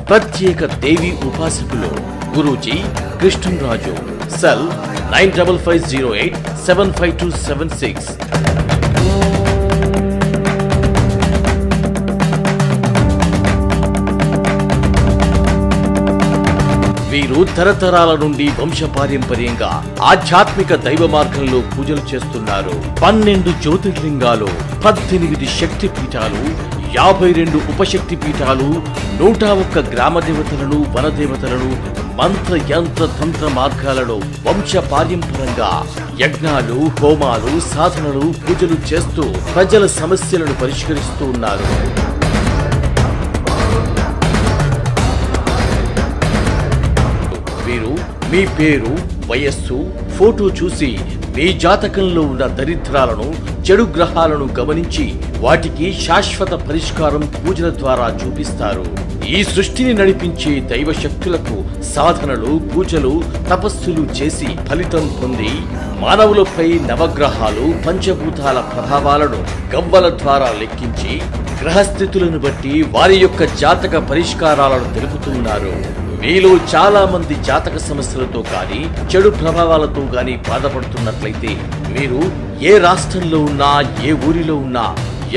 ప్రత్యేక దేవి ఉపాసకులు గురూజీ కృష్ణరాజు. సెల్ 9550875276. వీరు తరతరాల నుండి వంశపారంపర్యంగా ఆధ్యాత్మిక దైవ మార్గంలో పూజలు చేస్తున్నారు. 12 జ్యోతిర్లింగాలు, 18 శక్తి పీఠాలు, 52 ఉపశక్తి పీఠాలు, 101 గ్రామ దేవతలను, వనదేవతలను, మంత్ర యంత్ర తంత్ర మార్గాలలో వంశపారంపర్యంగా యజ్ఞాలు, హోమాలు, సాధనలు, పూజలు చేస్తూ ప్రజల సమస్యలను పరిష్కరిస్తూ ఉన్నారు. వీరు మీ పేరు, వయస్సు, ఫోటో చూసి మీ జాతకంలో ఉన్న దరిద్రాలను, చెడు గ్రహాలను గమనించి వాటికి శాశ్వత పరిష్కారం పూజల ద్వారా చూపిస్తారు. ఈ సృష్టిని నడిపించే దైవ శక్తులకు సాధనలు, పూజలు, తపస్సులు చేసి ఫలితం పొంది మానవులపై నవగ్రహాలు, పంచభూతాల ప్రభావాలను గవ్వల ద్వారా లెక్కించి గ్రహస్థితులను బట్టి వారి యొక్క జాతక పరిష్కారాలను తెలుపుతున్నారు. మీలో చాలా మంది జాతక సమస్యలతో కానీ, చెడు ప్రభావాలతో కానీ బాధపడుతున్నట్లయితే మీరు ఏ రాష్ట్రంలో ఉన్నా, ఏ ఊరిలో ఉన్నా,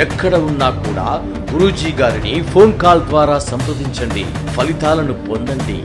ఎక్కడ ఉన్నా కూడా గురూజీ గారిని ఫోన్ కాల్ ద్వారా సంప్రదించండి. ఫలితాలను పొందండి.